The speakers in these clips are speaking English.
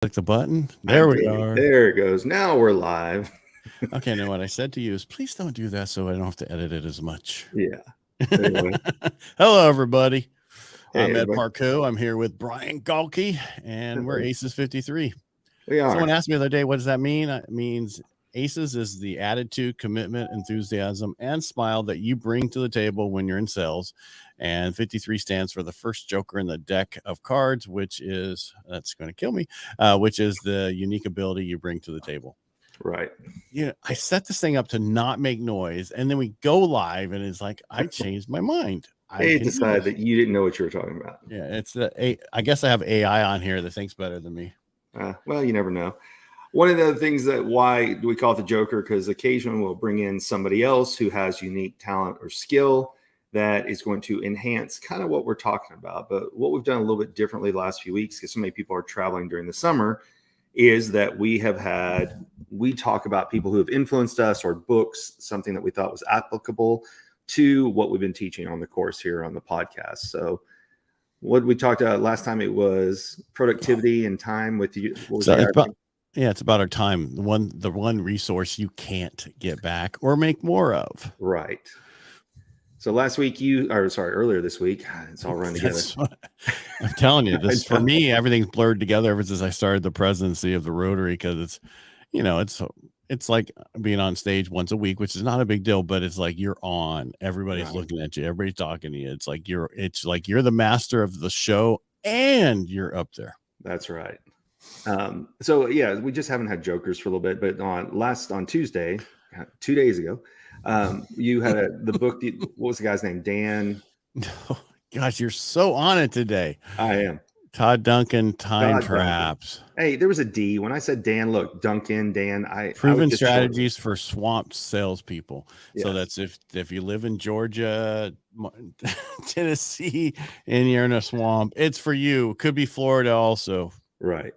Click the button. There we are. There it goes. Now we're live. Okay, now what I said to you is please don't do that so I don't have to edit it as much. Yeah. Anyway. Hello, everybody. Hey, I'm Ed everybody. Parcaut. I'm here with Brian Galke, and we're ACES 53. We are. Someone asked me the other day, what does that mean? It means ACES is the attitude, commitment, enthusiasm, and smile that you bring to the table when you're in sales. And 53 stands for the first joker in the deck of cards, which is, that's going to kill me, which is the unique ability you bring to the table. Right. I set this thing up to not make noise, and then we go live, and it's like, I changed my mind. I decided that you didn't know what you were talking about. Yeah, it's I guess I have AI on here that thinks better than me. Well, you never know. One of the things that why we call it the Joker, because occasionally we'll bring in somebody else who has unique talent or skill that is going to enhance kind of what we're talking about. But what we've done a little bit differently the last few weeks, because so many people are traveling during the summer, is that we talk about people who have influenced us or books, something that we thought was applicable to what we've been teaching on the course here on the podcast. So what we talked about last time, it was productivity and time with you. It's about our time. The one resource you can't get back or make more of. Right. So earlier this week, it's all run together. I'm telling you, this for me, everything's blurred together ever since I started the presidency of the Rotary, because it's like being on stage once a week, which is not a big deal, but it's like you're on. Everybody's looking at you. Everybody's talking to you. It's like you're the master of the show and you're up there. That's right. So yeah, we just haven't had jokers for a little bit, but on Tuesday, 2 days ago, you had the book. What was the guy's name? Dan. Oh, gosh, you're so on it today. I am. Todd Duncan, Time Traps. Duncan. Hey, there was a D when I said Dan. Look, Duncan, Dan. Proven strategies for swamped salespeople. Yes. So that's if you live in Georgia, Tennessee, and you're in a swamp, it's for you. Could be Florida also. Right.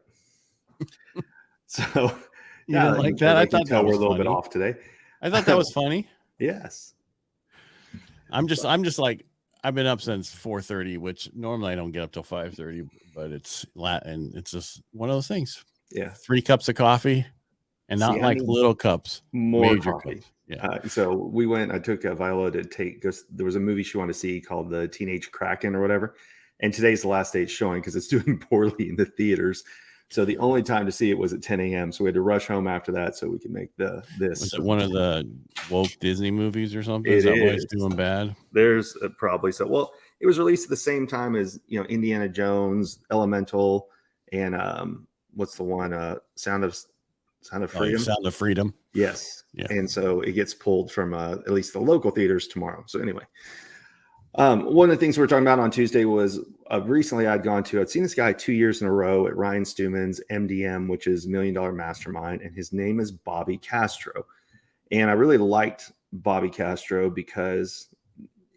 So you didn't like that? I thought that was we're a little bit off today. I thought that was funny. Yes. I'm just like, I've been up since 4:30, which normally I don't get up till 5:30, but it's Latin. It's just one of those things. Yeah. 3 cups of coffee, and not little cups, more major coffee. Cups. Yeah. So I took Viola to because there was a movie she wanted to see called The Teenage Kraken or whatever. And today's the last day it's showing because it's doing poorly in the theaters. So the only time to see it was at 10 a.m. So we had to rush home after that so we could make this. Was it one of the woke Disney movies or something? Is that why it's doing bad? There's probably so. Well, it was released at the same time as Indiana Jones, Elemental, and what's the one? Sound of Freedom. Sound of Freedom. Yes. Yeah. And so it gets pulled from at least the local theaters tomorrow. So anyway. One of the things we were talking about on Tuesday was recently I'd seen this guy 2 years in a row at Ryan Stewman's MDM, which is $1 Million Mastermind, and his name is Bobby Castro. And I really liked Bobby Castro because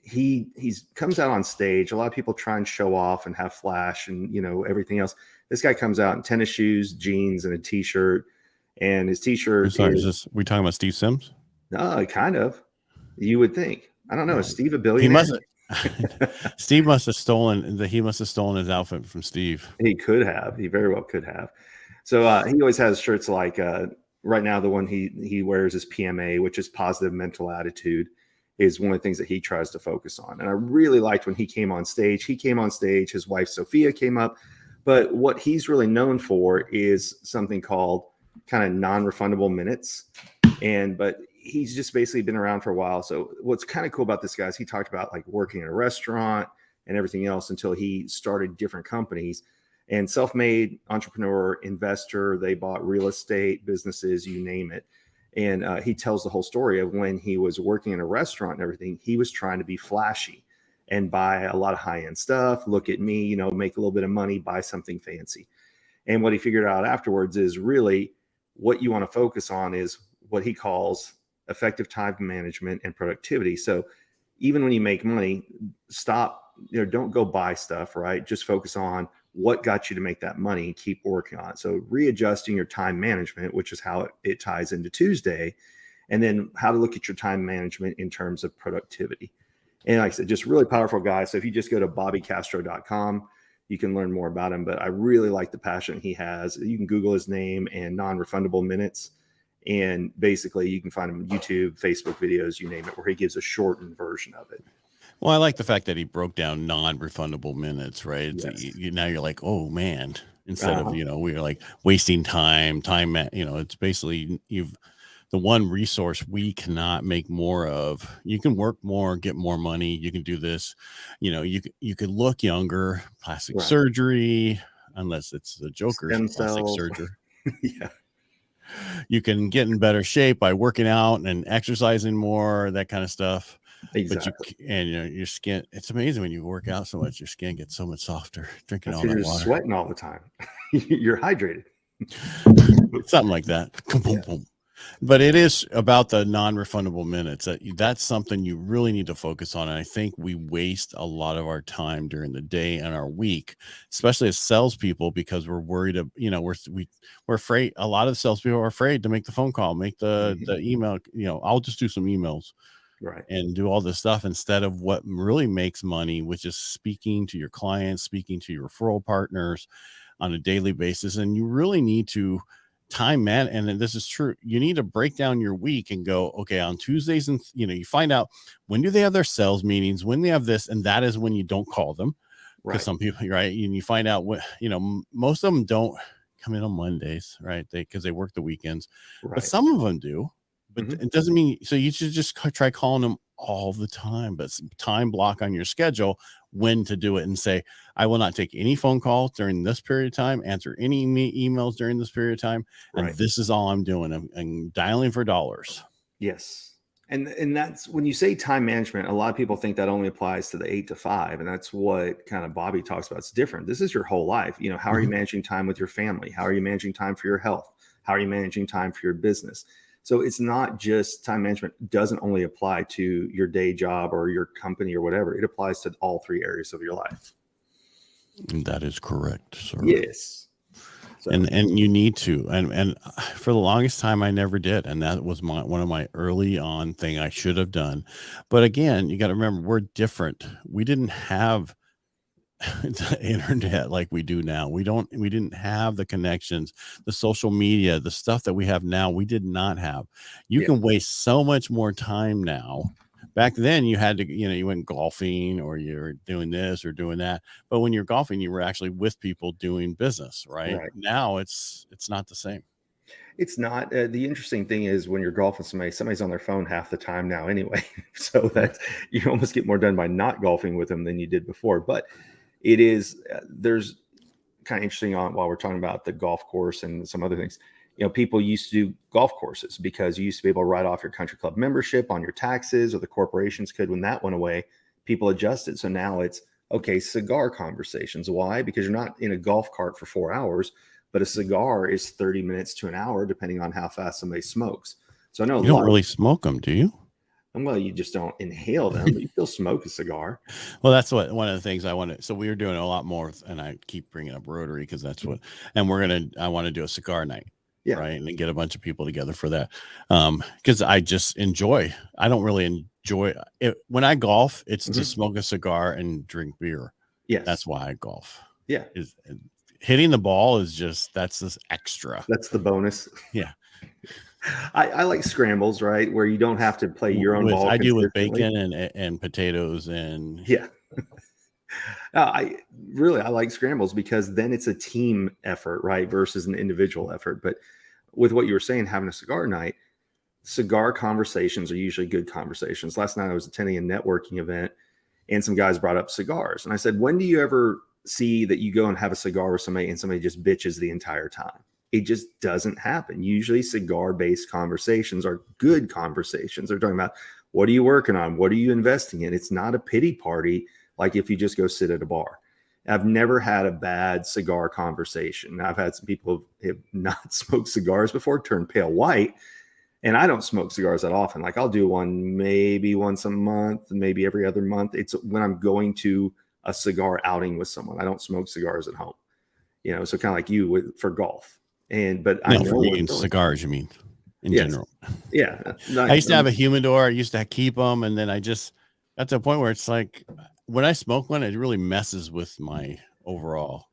he comes out on stage. A lot of people try and show off and have flash and everything else. This guy comes out in tennis shoes, jeans, and a t-shirt. And his t-shirt we talking about Steve Sims? No, kind of. You would think. I don't know. Is Steve a billionaire? He must Steve must have stolen his outfit from Steve. He could have. He very well could have. So he always has shirts like right now the one he wears is PMA, which is positive mental attitude, is one of the things that he tries to focus on. And I really liked when he came on stage. His wife Sophia came up, but what he's really known for is something called kind of non-refundable minutes. But he's just basically been around for a while. So what's kind of cool about this guy is he talked about like working in a restaurant and everything else until he started different companies and self-made entrepreneur, investor. They bought real estate businesses, you name it. And he tells the whole story of when he was working in a restaurant and everything, he was trying to be flashy and buy a lot of high-end stuff. Look at me, make a little bit of money, buy something fancy. And what he figured out afterwards is really what you want to focus on is what he calls effective time management and productivity. So even when you make money, stop, don't go buy stuff, right? Just focus on what got you to make that money and keep working on it. So readjusting your time management, which is how it ties into Tuesday, and then how to look at your time management in terms of productivity. And like I said, just really powerful guy. So if you just go to bobbycastro.com, you can learn more about him. But I really like the passion he has. You can Google his name and Non-Refundable Minutes. And basically you can find him on YouTube, Facebook videos, you name it, where he gives a shortened version of it. Well, I like the fact that he broke down non-refundable minutes, right? It's Yes. now you're like, oh man, instead of, we're like wasting time, it's basically the one resource we cannot make more of. You can work more, get more money. You can do this, you could look younger, plastic surgery, unless it's the Joker's Stem plastic cells. surgery. Yeah. You can get in better shape by working out and exercising more, that kind of stuff. Exactly. But your skin, it's amazing when you work out so much, your skin gets so much softer drinking all that you're water. Sweating all the time. You're hydrated. Something like that. Yeah. But it is about the non-refundable minutes. That's something you really need to focus on. And I think we waste a lot of our time during the day and our week, especially as salespeople, because we're worried of, we're afraid. A lot of salespeople are afraid to make the phone call, make the email, I'll just do some emails. Right. And do all this stuff instead of what really makes money, which is speaking to your clients, speaking to your referral partners on a daily basis. And you really need to time man. And this is true. You need to break down your week and go, okay, on Tuesdays, and you find out when do they have their sales meetings, when they have this, and that is when you don't call them. Because some people, right, and you find out what, most of them don't come in on Mondays, right? Because they work the weekends, but some of them do. But it doesn't mean, so you should just try calling them all the time, but time block on your schedule when to do it and say, I will not take any phone calls during this period of time, answer any emails during this period of time. And this is all I'm doing. I'm dialing for dollars. Yes. And that's when you say time management, a lot of people think that only applies to the 8 to 5. And that's what kind of Bobby talks about. It's different. This is your whole life. How are you managing time with your family? How are you managing time for your health? How are you managing time for your business? So it's not just time management doesn't only apply to your day job or your company or whatever. It applies to all 3 areas of your life. That is correct, sir. Yes. So. And you need to. And for the longest time, I never did. And that was one of my early on thing I should have done. But again, you got to remember, we're different. We didn't have the internet like we do now. We didn't have the connections, the social media, the stuff that we have now. We did not have. You can waste so much more time now. Back then you had to, you went golfing or you're doing this or doing that. But when you're golfing, you were actually with people doing business, right? Now it's not the same. It's not. The interesting thing is when you're golfing somebody's on their phone half the time now anyway. So that you almost get more done by not golfing with them than you did before. But it is, there's kind of interesting on while we're talking about the golf course and some other things, people used to do golf courses because you used to be able to write off your country club membership on your taxes, or the corporations could. When that went away, people adjusted. So now it's okay. Cigar conversations. Why? Because you're not in a golf cart for 4 hours, but a cigar is 30 minutes to an hour, depending on how fast somebody smokes. So I know you don't really smoke them, do you? Well, you just don't inhale them, but you still smoke a cigar. Well, that's one of the things I want to. So we were doing a lot more, and I keep bringing up Rotary because that's what. And I want to do a cigar night, right, and get a bunch of people together for that. Because I just enjoy. I don't really enjoy it when I golf. It's to smoke a cigar and drink beer. Yes, that's why I golf. Yeah, hitting the ball is that's this extra. That's the bonus. Yeah. I like scrambles, right? Where you don't have to play your own ball. I do with bacon and potatoes and I like scrambles because then it's a team effort, right? Versus an individual effort. But with what you were saying, having a cigar night, cigar conversations are usually good conversations. Last night I was attending a networking event and some guys brought up cigars. And I said, when do you ever see that you go and have a cigar with somebody and somebody just bitches the entire time? It just doesn't happen. Usually cigar-based conversations are good conversations. They're talking about, what are you working on? What are you investing in? It's not a pity party like if you just go sit at a bar. I've never had a bad cigar conversation. I've had some people who have not smoked cigars before turn pale white, and I don't smoke cigars that often. Like I'll do one maybe once a month, maybe every other month. It's when I'm going to a cigar outing with someone. I don't smoke cigars at home, so kind of like you for golf. But I know cigars, you mean in general. Yeah. I used to have a humidor. I used to keep them. And then I just got to a point where it's like when I smoke one, it really messes with my overall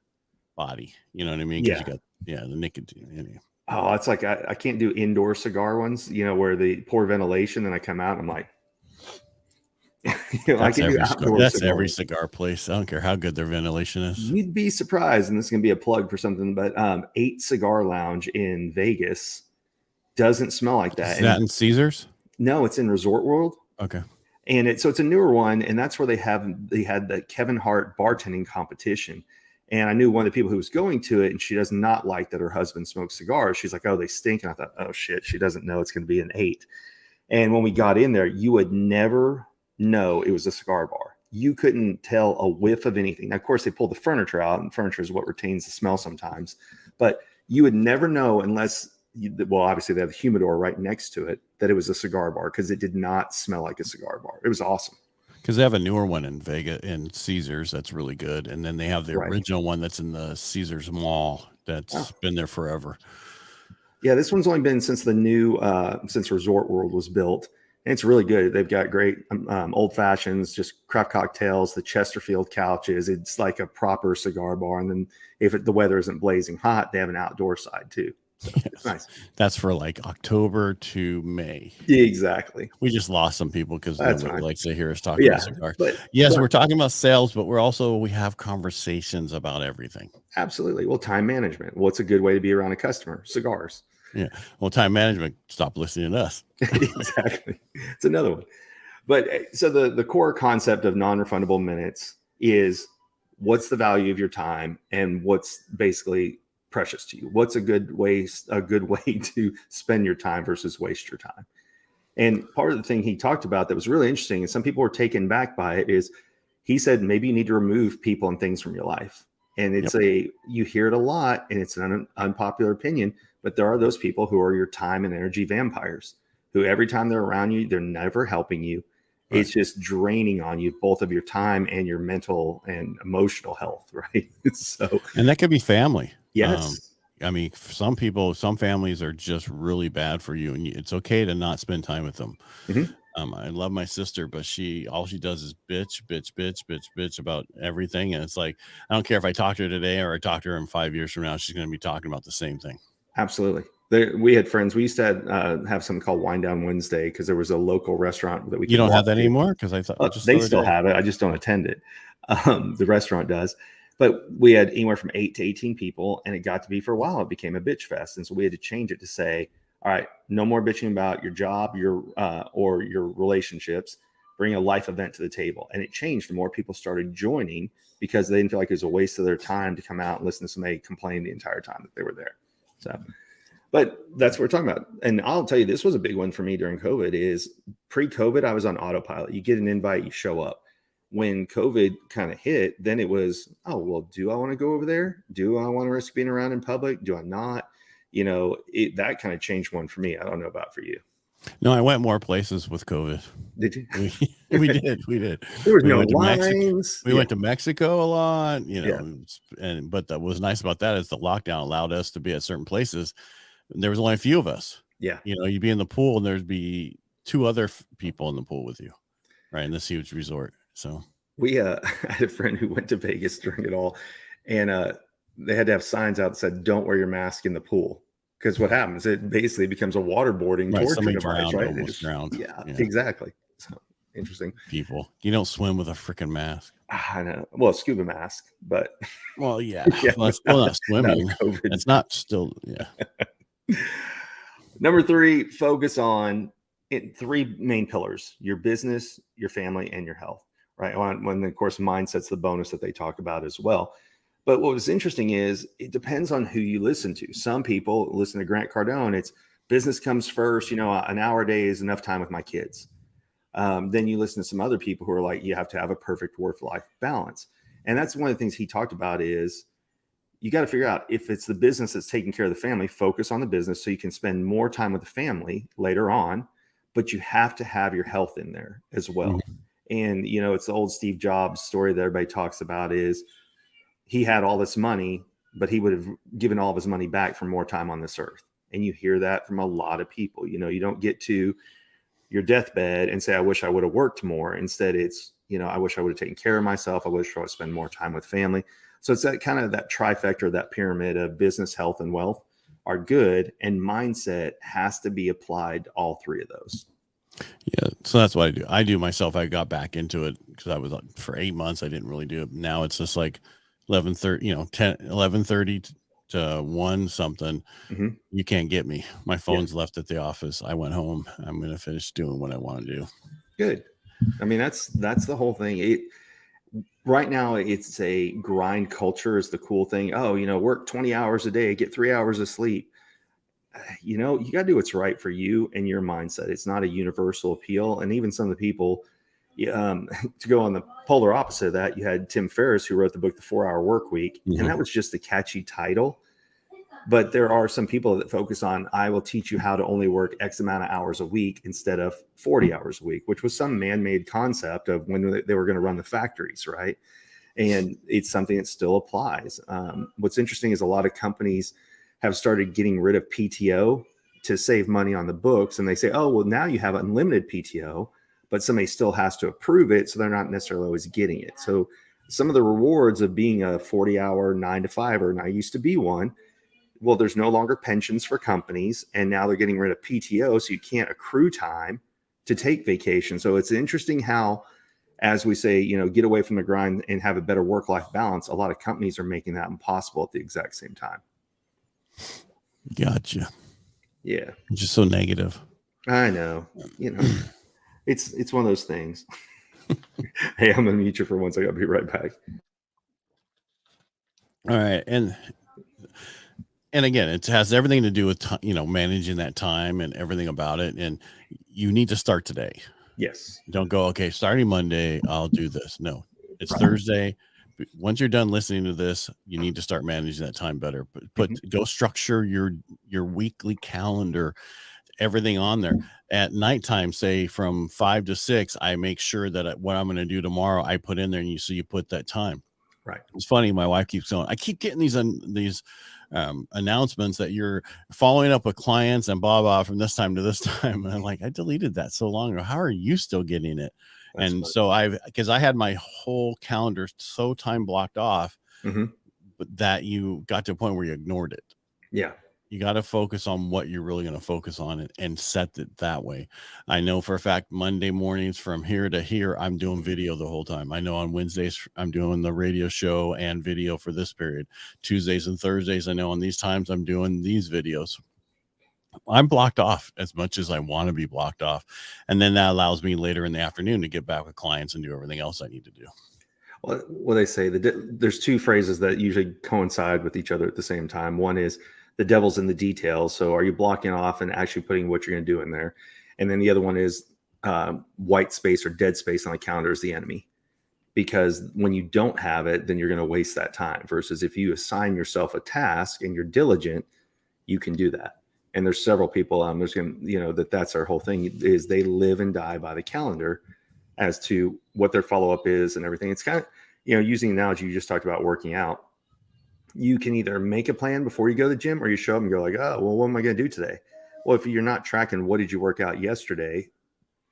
body. You know what I mean? Because Yeah. you got the nicotine. Oh, it's like I can't do indoor cigar ones, where they pour ventilation and I come out and I'm like, I can do outdoor That's cigar every ones. cigar place. I don't care how good their ventilation is. You'd be surprised, and this is going to be a plug for something, but 8 Cigar Lounge in Vegas doesn't smell like that. Is that in Caesars? No, it's in Resort World. Okay. And it's a newer one, and that's where they had the Kevin Hart bartending competition. And I knew one of the people who was going to it, and she does not like that her husband smokes cigars. She's like, "Oh, they stink." And I thought, "Oh shit, she doesn't know it's going to be an 8." And when we got in there, you would never know it was a cigar bar. You couldn't tell a whiff of anything. Now, of course, they pulled the furniture out, and furniture is what retains the smell sometimes. But you would never know unless, obviously they have the humidor right next to it, that it was a cigar bar, because it did not smell like a cigar bar. It was awesome. Because they have a newer one in Vegas, in Caesars, that's really good. And then they have the Right. original one that's in the Caesars Mall that's been there forever. Yeah, this one's only been since since Resort World was built. And it's really good. They've got great old fashions, just craft cocktails, the Chesterfield couches. It's like a proper cigar bar. And then if the weather isn't blazing hot, they have an outdoor side too. So it's nice. That's for like October to May. Yeah, exactly. We just lost some people because nobody likes to hear us talk about cigars. But we're talking about sales, but we have conversations about everything. Absolutely. Well, time management. What's a good way to be around a customer? Cigars. Yeah. Well, time management. Stop listening to us. Exactly. It's another one. But so the core concept of non-refundable minutes is, what's the value of your time and what's basically precious to you? What's a good way to spend your time versus waste your time? And part of the thing he talked about that was really interesting, and some people were taken back by it, is he said maybe you need to remove people and things from your life. And it's you hear it a lot, and it's an unpopular opinion, but there are those people who are your time and energy vampires, who every time they're around you, they're never helping you. Right. It's just draining on you, both of your time and your mental and emotional health, right? And that could be family. Yes. I mean, some families are just really bad for you, and it's okay to not spend time with them. Mm-hmm. I love my sister, but all she does is bitch about everything. And it's like, I don't care if I talk to her today or I talk to her in 5 years from now, she's going to be talking about the same thing. Absolutely. We had friends. We used to have something called Wine Down Wednesday, because there was a local restaurant that we. You don't have that anymore? Because I thought they still have it. I just don't attend it. The restaurant does. But we had anywhere from 8 to 18 people, and it got to be, for a while, it became a bitch fest. And so we had to change it to say, all right, no more bitching about your job, or your relationships. Bring a life event to the table. And it changed. The more people started joining, because they didn't feel like it was a waste of their time to come out and listen to somebody complain the entire time that they were there. So, but that's what we're talking about. And I'll tell you, this was a big one for me during COVID. Is pre-COVID, I was on autopilot. You get an invite, you show up. When COVID kind of hit, then it was, oh, well, do I want to go over there? Do I want to risk being around in public? Do I not? That kind of changed one for me. I don't know about for you. No, I went more places with COVID. Did you? We did. There was no lines. We went to Mexico a lot, but that was nice about that is the lockdown allowed us to be at certain places. There was only a few of us. Yeah. You'd be in the pool and there'd be 2 other people in the pool with you, right? In this huge resort. So we I had a friend who went to Vegas during it all, and they had to have signs out that said, "Don't wear your mask in the pool." Because what happens? It basically becomes a waterboarding torture device, right? Almost drowned. Yeah, exactly. So interesting. People, you don't swim with a freaking mask. I know. Well, scuba mask, but well, yeah. Well, it's still not swimming. It's not still, yeah. Number 3, focus on 3 main pillars: your business, your family, and your health. Right. When of course, mindset's the bonus that they talk about as well. But what was interesting is it depends on who you listen to. Some people listen to Grant Cardone. It's business comes first. An hour a day is enough time with my kids. Then you listen to some other people who are like, you have to have a perfect work-life balance. And that's one of the things he talked about is you got to figure out, if it's the business that's taking care of the family, focus on the business so you can spend more time with the family later on. But you have to have your health in there as well. Mm-hmm. And, it's the old Steve Jobs story that everybody talks about, is he had all this money, but he would have given all of his money back for more time on this earth. And you hear that from a lot of people. You don't get to your deathbed and say, I wish I would have worked more. Instead, it's, I wish I would have taken care of myself. I wish I would spend more time with family. So it's that kind of that trifecta, that pyramid of business, health, and wealth are good. And mindset has to be applied to all three of those. Yeah. So that's what I do. I do myself. I got back into it because I was for 8 months. I didn't really do it. Now it's just like 11:30, 11:30 to 1 something. Mm-hmm. You can't get me. My phone's left at the office. I went home. I'm going to finish doing what I want to do. Good. I mean, that's the whole thing. Right now, it's a grind culture is the cool thing. Oh, work 20 hours a day, get 3 hours of sleep. You got to do what's right for you and your mindset. It's not a universal appeal. And even some of the people, to go on the polar opposite of that, you had Tim Ferriss, who wrote the book, The 4-Hour Work Week. Mhm. And that was just a catchy title. But there are some people that focus on, I will teach you how to only work X amount of hours a week instead of 40 hours a week, which was some man-made concept of when they were going to run the factories, right? And it's something that still applies. What's interesting is a lot of companies have started getting rid of PTO to save money on the books. And they say, oh, well, now you have unlimited PTO, but somebody still has to approve it. So they're not necessarily always getting it. So some of the rewards of being a 40-hour 9-to-5, and I used to be one, well, there's no longer pensions for companies. And now they're getting rid of PTO. So you can't accrue time to take vacation. So it's interesting how, as we say, get away from the grind and have a better work-life balance. A lot of companies are making that impossible at the exact same time. Gotcha. Yeah. Just so negative. I know. It's one of those things. Hey, I'm going to mute you for 1 second. I'll be right back. All right. And again, it has everything to do with, managing that time and everything about it. And you need to start today. Yes. Don't go, okay, starting Monday, I'll do this. No, it's Thursday. Once you're done listening to this, you need to start managing that time better. But go structure your weekly calendar, everything on there. At nighttime, say from 5 to 6, I make sure that what I'm going to do tomorrow, I put in there, and you put that time. Right. It's funny. My wife keeps going, I keep getting these announcements that you're following up with clients and blah, blah, from this time to this time. And I'm like, I deleted that so long ago. How are you still getting it? That's and funny. So because I had my whole calendar so time blocked off, but that you got to a point where you ignored it. Yeah. You got to focus on what you're really going to focus on and set it that way. I know for a fact, Monday mornings from here to here, I'm doing video the whole time. I know on Wednesdays, I'm doing the radio show and video for this period. Tuesdays and Thursdays, I know on these times, I'm doing these videos. I'm blocked off as much as I want to be blocked off. And then that allows me later in the afternoon to get back with clients and do everything else I need to do. Well, what they say, there's two phrases that usually coincide with each other at the same time. One is the devil's in the details. So are you blocking off and actually putting what you're going to do in there? And then the other one is white space or dead space on the calendar is the enemy. Because when you don't have it, then you're going to waste that time. Versus if you assign yourself a task and you're diligent, you can do that. And there's several people, there's going to, that's our whole thing is they live and die by the calendar as to what their follow-up is and everything. It's kind of, using the analogy you just talked about working out. You can either make a plan before you go to the gym or you show up and go like, oh, well, what am I going to do today? Well, if you're not tracking, what did you work out yesterday?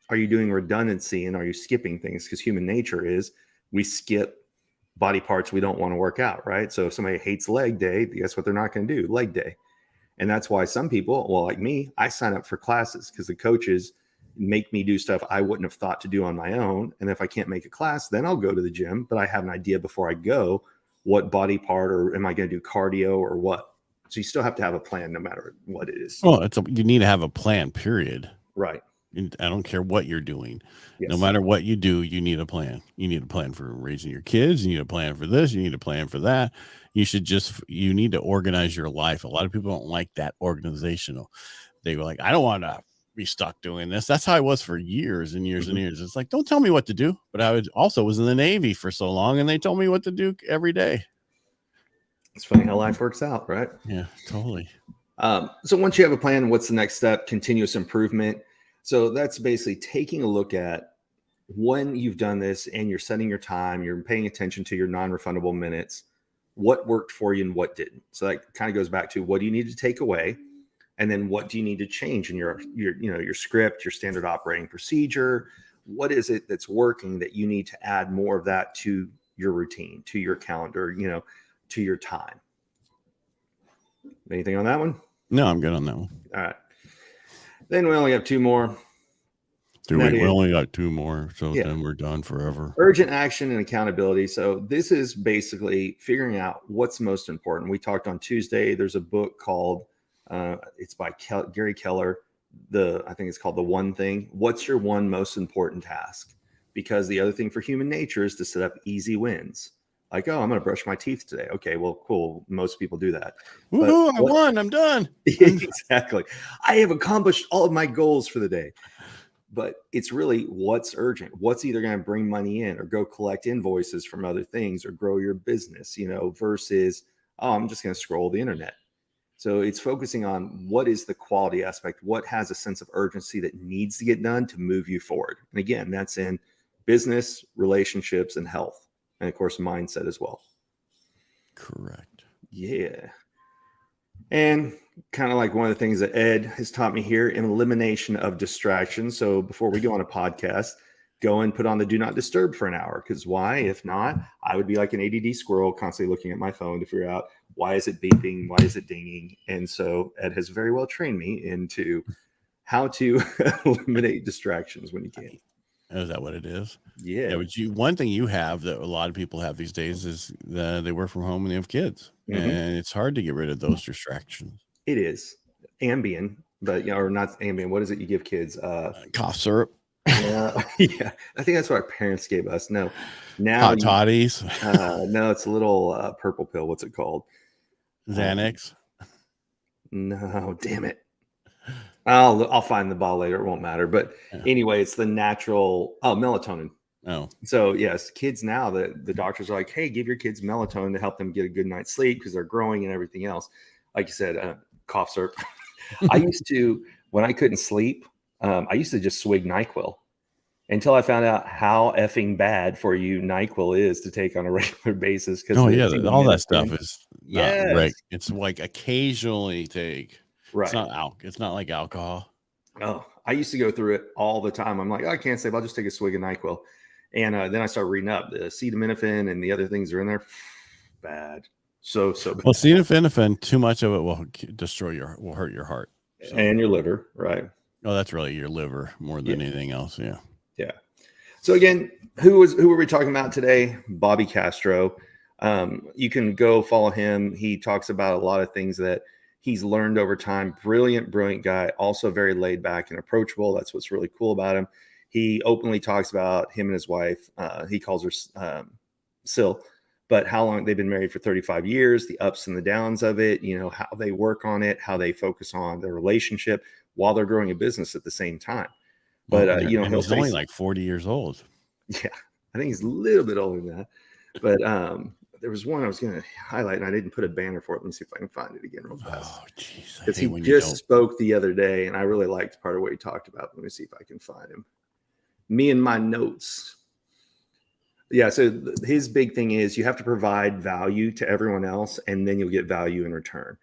Are you doing redundancy and are you skipping things? Because human nature is we skip body parts we don't want to work out, right? So if somebody hates leg day, guess what they're not going to do? Leg day. And that's why some people, well, like me, I sign up for classes because the coaches make me do stuff I wouldn't have thought to do on my own. And if I can't make a class, then I'll go to the gym, but I have an idea before I go what body part, or am I going to do cardio or what? So you still have to have a plan no matter what it is. Well, you need to have a plan, period. Right. I don't care what you're doing. Yes. No matter what you do, you need a plan. You need a plan for raising your kids. You need a plan for this. You need a plan for that. You need to organize your life. A lot of people don't like that organizational. They were like, I don't want to be stuck doing this. That's how I was for years and years and years. It's like, don't tell me what to do. But I also was in the Navy for so long and they told me what to do every day. It's funny how life works out, right? Yeah, totally. So once you have a plan, what's the next step? Continuous improvement. So that's basically taking a look at when you've done this and you're setting your time, you're paying attention to your non-refundable minutes, what worked for you and what didn't. So that kind of goes back to what do you need to take away? And then what do you need to change in your script, your standard operating procedure? What is it that's working that you need to add more of that to your routine, to your calendar, to your time. Anything on that one? No, I'm good on that one. All right. Then we only have two more. We only got two more, so then we're done forever. Urgent action and accountability. So this is basically figuring out what's most important. We talked on Tuesday. There's a book called, it's by Gary Keller. I think it's called The One Thing. What's your one most important task? Because the other thing for human nature is to set up easy wins. Like, oh, I'm going to brush my teeth today. Okay, well, cool. Most people do that. Woohoo, I won. I'm done. Exactly. I have accomplished all of my goals for the day. But it's really what's urgent, what's either going to bring money in or go collect invoices from other things or grow your business, versus, oh, I'm just going to scroll the internet. So it's focusing on what is the quality aspect, what has a sense of urgency that needs to get done to move you forward. And again, that's in business, relationships, and health. And of course, mindset as well. Correct. Yeah. And kind of like one of the things that Ed has taught me here, an elimination of distractions. So before we go on a podcast, go and put on the do not disturb for an hour. Because why? If not, I would be like an ADD squirrel constantly looking at my phone to figure out why is it beeping? Why is it dinging? And so Ed has very well trained me into how to eliminate distractions when you can. Is that what it is? Yeah. But one thing you have that a lot of people have these days is they work from home and they have kids. Mm-hmm. And it's hard to get rid of those distractions. It is. Ambien, but or not Ambien. What is it you give kids? Cough syrup. Yeah. I think that's what our parents gave us. No. Now hot toddies. No, it's a little purple pill. What's it called? Xanax. No, damn it. I'll find the ball later. It won't matter. But anyway, it's the natural melatonin. Oh, so yes, kids now, the doctors are like, hey, give your kids melatonin to help them get a good night's sleep because they're growing and everything else. Like you said, cough syrup. I used to, when I couldn't sleep, I used to just swig NyQuil until I found out how effing bad for you NyQuil is to take on a regular basis. All that stuff is not right. It's like occasionally take. Right. It's not like alcohol. Oh, I used to go through it all the time. I'm like, I can't sleep. I'll just take a swig of NyQuil. And then I started reading up the acetaminophen and the other things are in there. Bad. So bad. Well, acetaminophen, too much of it will hurt your heart. So. And your liver, right? Oh, that's really your liver more than anything else. Yeah. Yeah. So again, who were we talking about today? Bobby Castro. You can go follow him. He talks about a lot of things that he's learned over time. Brilliant guy. Also very laid back and approachable. That's what's really cool about him. He openly talks about him and his wife. He calls her Sil, but how long they've been married for 35 years, the ups and the downs of it, how they work on it, how they focus on their relationship while they're growing a business at the same time. But, he's only like 40 years old. Yeah. I think he's a little bit older than that. But there was one I was going to highlight and I didn't put a banner for it. Let me see if I can find it again real fast. Oh, jeez. Because he just spoke the other day and I really liked part of what he talked about. Let me see if I can find him. Me and my notes. Yeah. So his big thing is you have to provide value to everyone else and then you'll get value in return.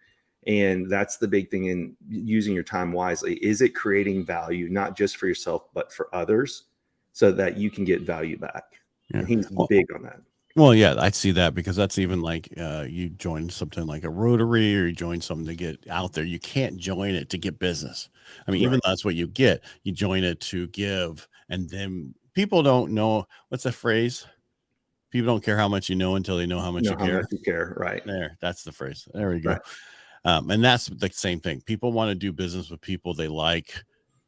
And that's the big thing in using your time wisely. Is it creating value, not just for yourself, but for others so that you can get value back? Yeah. And he's big on that. Well, yeah, I see that because that's even like you join something like a Rotary or you join something to get out there. You can't join it to get business. I mean, even though that's what you get, you join it to give. And then people don't know, what's the phrase? People don't care how much you know until they know how much you care. How much you care, right? There, that's the phrase. There we go. Right. And that's the same thing. People want to do business with people they like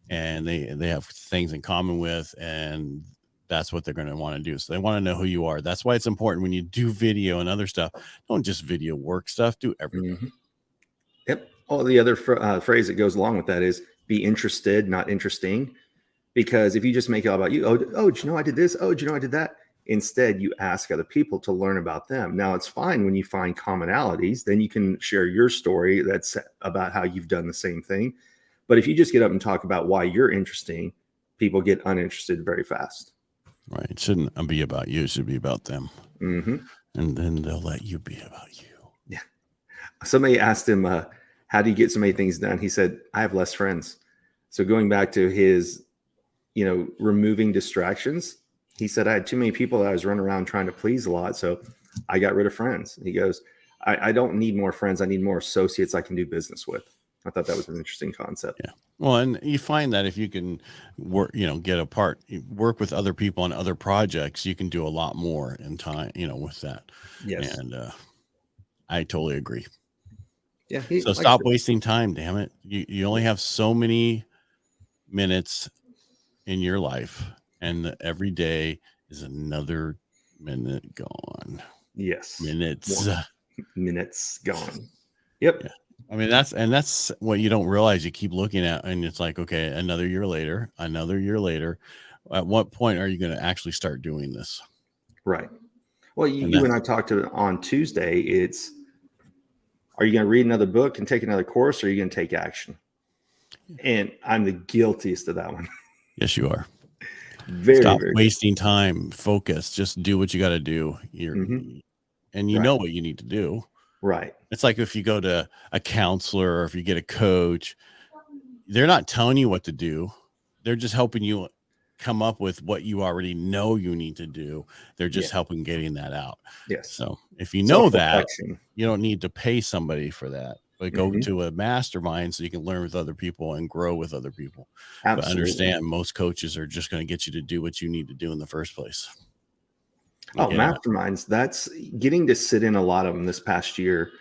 and they have things in common with, and that's what they're going to want to do. So they want to know who you are. That's why it's important when you do video and other stuff. Don't just video work stuff. Do everything. Mm-hmm. Yep. Oh, the other phrase that goes along with that is be interested, not interesting. Because if you just make it all about you, oh, do you know I did this? Oh, do you know I did that? Instead, you ask other people to learn about them. Now, it's fine when you find commonalities. Then you can share your story that's about how you've done the same thing. But if you just get up and talk about why you're interesting, people get uninterested very fast. Right. It shouldn't be about you. It should be about them. Mm-hmm. And then they'll let you be about you. Yeah. Somebody asked him, how do you get so many things done? He said, I have less friends. So going back to his, removing distractions, He said, I had too many people that I was running around trying to please a lot. So I got rid of friends. He goes, I don't need more friends. I need more associates I can do business with. I thought that was an interesting concept. Yeah. Well, and you find that if you can work, work with other people on other projects, you can do a lot more in time, with that. Yes. And I totally agree. Yeah. So stop wasting time. Damn it. You only have so many minutes in your life, and every day is another minute gone. Yes. Minutes gone. Yep. Yeah. I mean, that's what you don't realize. You keep looking at, and it's like, okay, another year later. At what point are you going to actually start doing this? Right. Well, you and I talked on Tuesday. Are you going to read another book and take another course, or are you going to take action? And I'm the guiltiest of that one. Yes, you are. Stop wasting time. Focus. Just do what you got to do. And you know what you need to do. Right. It's like if you go to a counselor or if you get a coach, they're not telling you what to do. They're just helping you come up with what you already know you need to do. They're just helping getting that out. Yes. So if you know that, you don't need to pay somebody for that, but go to a mastermind so you can learn with other people and grow with other people. Absolutely. But understand most coaches are just going to get you to do what you need to do in the first place. Masterminds, that's getting to sit in a lot of them this past year.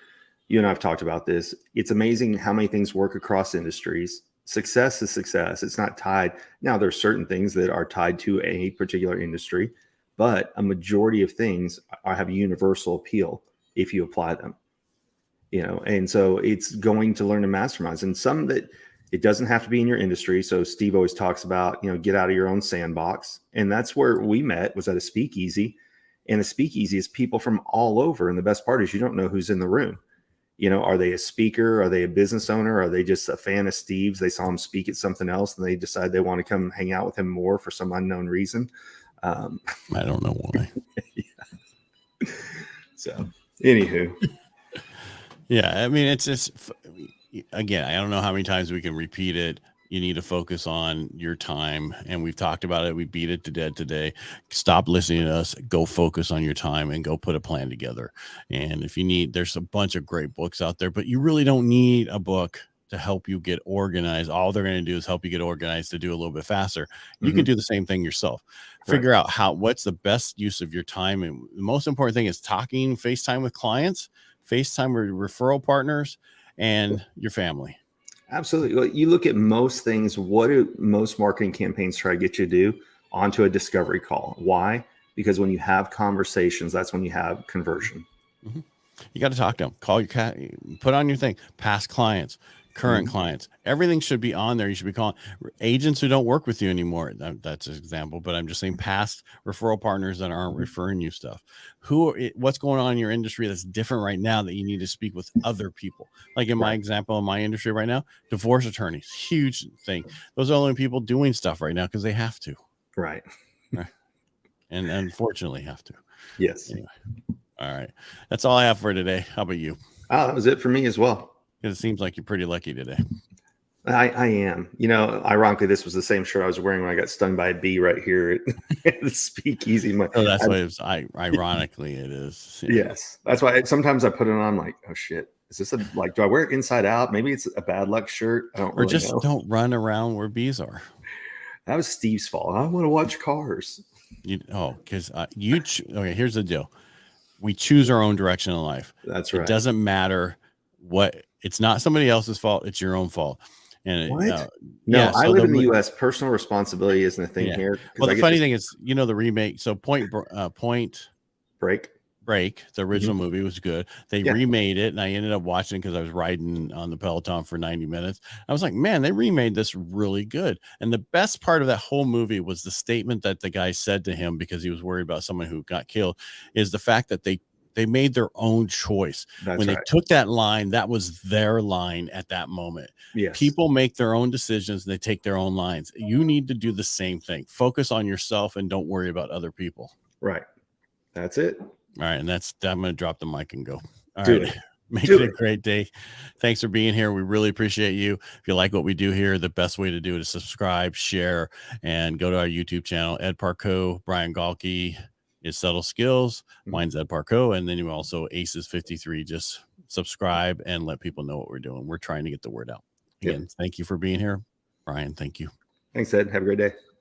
You and I have talked about this. It's amazing how many things work across industries. Success is success. It's not tied. Now, there's certain things that are tied to a particular industry, but a majority of things have a universal appeal if you apply them. And so it's going to learn to masterminds, and some that it doesn't have to be in your industry. So Steve always talks about, get out of your own sandbox. And that's where we met, was at a speakeasy. And a speakeasy is people from all over. And the best part is you don't know who's in the room. Are they a speaker? Are they a business owner? Are they just a fan of Steve's? They saw him speak at something else and they decide they want to come hang out with him more for some unknown reason. I don't know why. So, anywho. Yeah, I mean, it's just, again, I don't know how many times we can repeat it. You need to focus on your time. And we've talked about it. We beat it to death today. Stop listening to us. Go focus on your time and go put a plan together. And if you need, there's a bunch of great books out there, but you really don't need a book to help you get organized. All they're going to do is help you get organized to do a little bit faster. You can do the same thing yourself. Figure out what's the best use of your time. And the most important thing is talking FaceTime with clients, FaceTime with referral partners, and your family. Absolutely. You look at most things. What do most marketing campaigns try to get you to do? Onto a discovery call. Why? Because when you have conversations, that's when you have conversion. You got to talk to them. Call your cat. Put on your thing. Past clients, current clients. Everything should be on there. You should be calling agents who don't work with you anymore. That's an example, but I'm just saying past referral partners that aren't referring you stuff. What's going on in your industry that's different right now that you need to speak with other people? Like in my example, in my industry right now, divorce attorneys, huge thing. Those are the only people doing stuff right now because they have to. Right. And unfortunately have to. Yes. Anyway. All right. That's all I have for today. How about you? Oh, that was it for me as well. It seems like you're pretty lucky today. I am. Ironically, this was the same shirt I was wearing when I got stung by a bee right here at the speakeasy. Oh, that's why it's ironically it is. Yeah. Yes. That's why sometimes I put it on. I'm like, oh shit. Is this do I wear it inside out? Maybe it's a bad luck shirt. I don't really know. Don't run around where bees are. That was Steve's fault. I want to watch cars. Because okay, here's the deal. We choose our own direction in life. That's right. It doesn't matter what. It's not somebody else's fault. It's your own fault. And what? I live in the U.S. Personal responsibility isn't a thing here. Well, the funny thing is, the remake. So Point Break, the original movie was good. They remade it, and I ended up watching it because I was riding on the Peloton for 90 minutes. I was like, man, they remade this really good. And the best part of that whole movie was the statement that the guy said to him, because he was worried about someone who got killed, is the fact that they made their own choice. When they took that line, that was their line at that moment. Yes. People make their own decisions and they take their own lines. You need to do the same thing. Focus on yourself and don't worry about other people. Right. That's it. All right. And I'm going to drop the mic and go. All do right. It. Make it a great day. Thanks for being here. We really appreciate you. If you like what we do here, the best way to do it is subscribe, share, and go to our YouTube channel. Ed Parcaut, Brian Galke is Subtle Skills. Mine's Ed Parcaut. And then you also ACES 53. Just subscribe and let people know what we're doing. We're trying to get the word out. Again, Thank you for being here. Brian, thank you. Thanks, Ed. Have a great day.